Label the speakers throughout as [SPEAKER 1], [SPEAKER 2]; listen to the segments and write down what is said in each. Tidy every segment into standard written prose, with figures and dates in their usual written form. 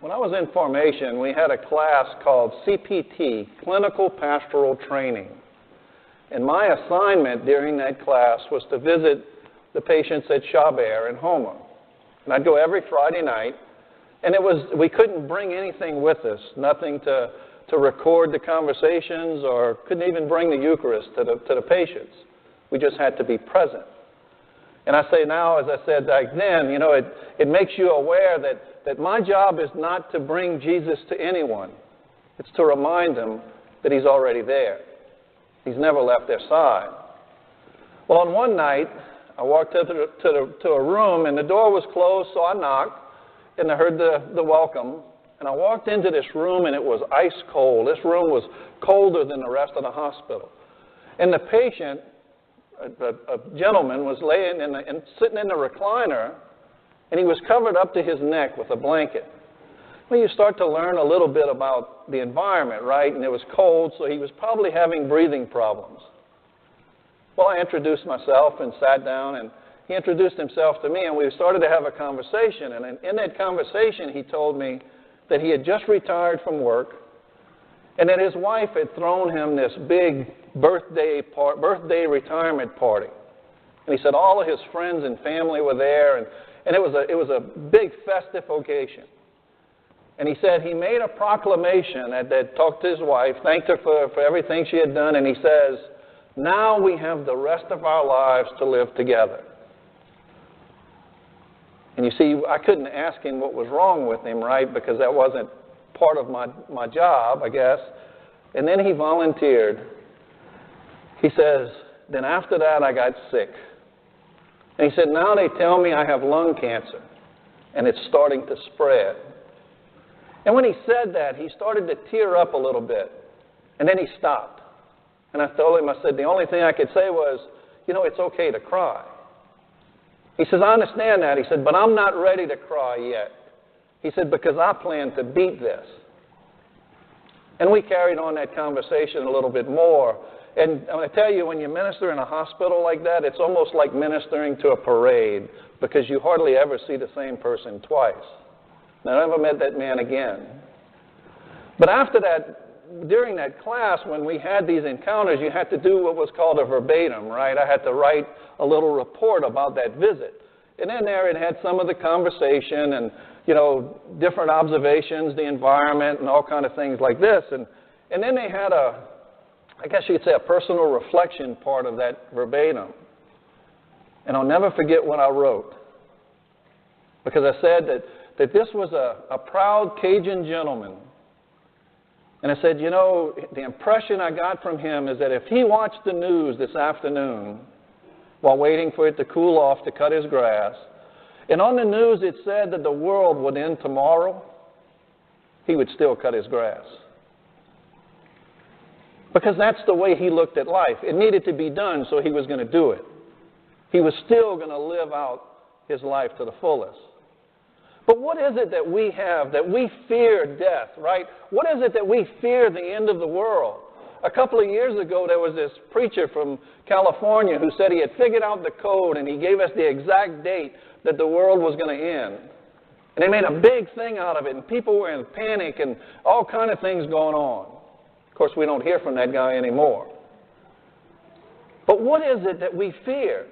[SPEAKER 1] When I was in formation, we had a class called CPT, Clinical Pastoral Training. And my assignment during that class was to visit the patients at Chabert in Houma. And I'd go every Friday night, and we couldn't bring anything with us, nothing to record the conversations, or couldn't even bring the Eucharist to the patients. We just had to be present. And I say now, as I said back then, it makes you aware that my job is not to bring Jesus to anyone. It's to remind them that he's already there. He's never left their side. Well, on one night, I walked to a room, and the door was closed, so I knocked, and I heard the welcome. And I walked into this room, and it was ice cold. This room was colder than the rest of the hospital. And the patient, a gentleman, was laying and sitting in the recliner, and he was covered up to his neck with a blanket. Well, you start to learn a little bit about the environment, right? And it was cold, so he was probably having breathing problems. Well, I introduced myself and sat down, and he introduced himself to me, and we started to have a conversation. And in that conversation, he told me that he had just retired from work, and that his wife had thrown him this big birthday retirement party. And he said all of his friends and family were there, and it was a big festive occasion. And he said he made a proclamation that talked to his wife, thanked her for everything she had done, and he says, now we have the rest of our lives to live together. And you see, I couldn't ask him what was wrong with him, right, because that wasn't part of my job, I guess. And then he volunteered. He says, then after that I got sick. And he said, now they tell me I have lung cancer, and it's starting to spread. And when he said that, he started to tear up a little bit, and then he stopped. And I told him, I said, the only thing I could say was, it's okay to cry. He says, I understand that. He said, but I'm not ready to cry yet. He said, because I plan to beat this. And we carried on that conversation a little bit more. And I tell you, when you minister in a hospital like that, it's almost like ministering to a parade, because you hardly ever see the same person twice. And I never met that man again. But after that, during that class, when we had these encounters, you had to do what was called a verbatim, right? I had to write a little report about that visit. And in there, it had some of the conversation and, different observations, the environment, and all kind of things like this. And then they had I guess you could say, a personal reflection part of that verbatim. And I'll never forget what I wrote. Because I said that this was a proud Cajun gentleman. And I said, the impression I got from him is that if he watched the news this afternoon while waiting for it to cool off to cut his grass, and on the news it said that the world would end tomorrow, he would still cut his grass. Because that's the way he looked at life. It needed to be done, so he was going to do it. He was still going to live out his life to the fullest. But what is it that we have, that we fear death, right? What is it that we fear the end of the world? A couple of years ago, there was this preacher from California who said he had figured out the code, and he gave us the exact date that the world was going to end. And they made a big thing out of it, and people were in panic and all kind of things going on. Of course, we don't hear from that guy anymore. But what is it that we fear?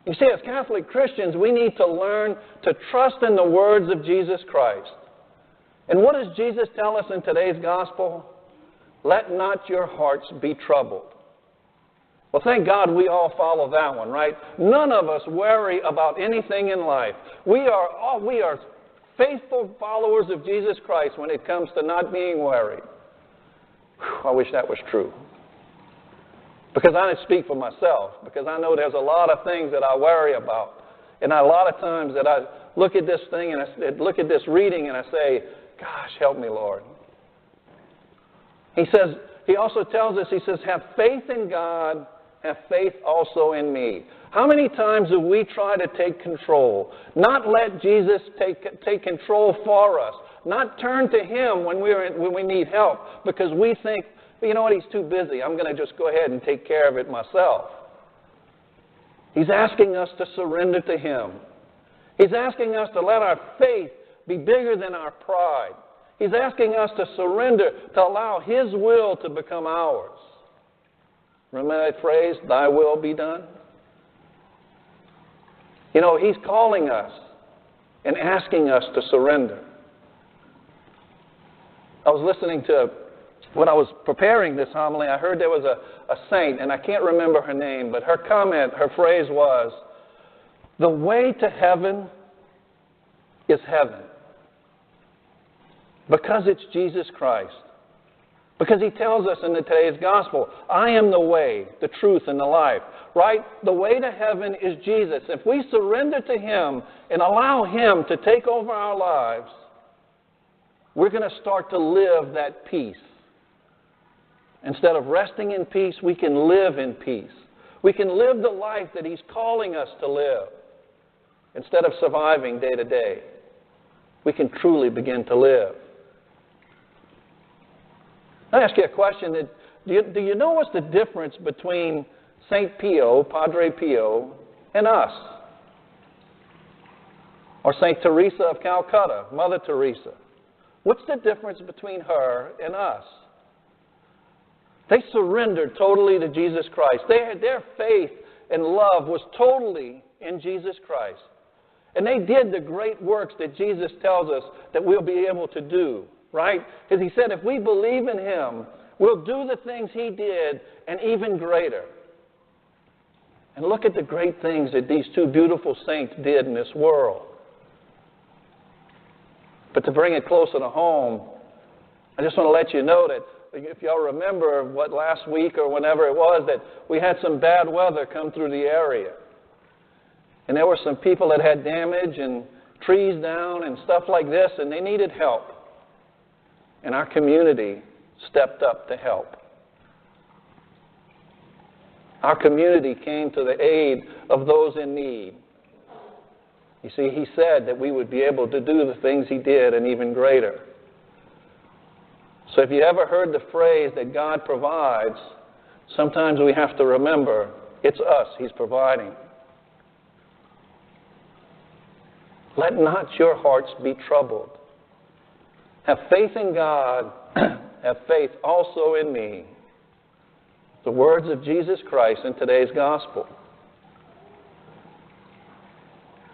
[SPEAKER 1] You see, as Catholic Christians, we need to learn to trust in the words of Jesus Christ. And what does Jesus tell us in today's gospel? Let not your hearts be troubled. Well, thank God we all follow that one, right? None of us worry about anything in life. We are faithful followers of Jesus Christ when it comes to not being worried. Whew, I wish that was true. Because I didn't speak for myself, because I know there's a lot of things that I worry about. And a lot of times that I look at this thing and I look at this reading and I say, gosh, help me, Lord. He also tells us, he says, have faith in God, have faith also in me. How many times do we try to take control? Not let Jesus take control for us. Not turn to him when we need help, because we think, you know what, he's too busy. I'm going to just go ahead and take care of it myself. He's asking us to surrender to him. He's asking us to let our faith be bigger than our pride. He's asking us to surrender, to allow His will to become ours. Remember that phrase, thy will be done? You know, He's calling us and asking us to surrender. I was listening to, when I was preparing this homily, I heard there was a saint, and I can't remember her name, but her comment, her phrase was, the way to heaven is heaven. Because it's Jesus Christ. Because He tells us in today's gospel, I am the way, the truth, and the life. Right? The way to heaven is Jesus. If we surrender to Him and allow Him to take over our lives, we're going to start to live that peace. Instead of resting in peace, we can live in peace. We can live the life that He's calling us to live. Instead of surviving day to day, we can truly begin to live. I'll ask you a question. Do you know what's the difference between St. Pio, Padre Pio, and us? Or St. Teresa of Calcutta, Mother Teresa? What's the difference between her and us? They surrendered totally to Jesus Christ. Their faith and love was totally in Jesus Christ. And they did the great works that Jesus tells us that we'll be able to do, right? Because He said if we believe in Him, we'll do the things He did and even greater. And look at the great things that these two beautiful saints did in this world. But to bring it closer to home, I just want to let you know that if y'all remember what last week or whenever it was, that we had some bad weather come through the area. And there were some people that had damage and trees down and stuff like this, and they needed help. And our community stepped up to help. Our community came to the aid of those in need. You see, He said that we would be able to do the things He did and even greater. So if you ever heard the phrase that God provides, sometimes we have to remember it's us He's providing. Let not your hearts be troubled. Have faith in God. Have faith also in me. The words of Jesus Christ in today's gospel.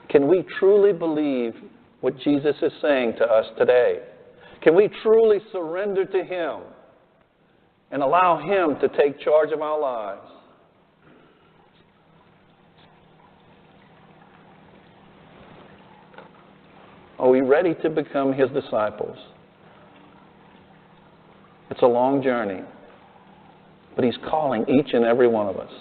[SPEAKER 1] Can we truly believe what Jesus is saying to us today? Can we truly surrender to Him and allow Him to take charge of our lives? Are we ready to become His disciples? It's a long journey, but He's calling each and every one of us.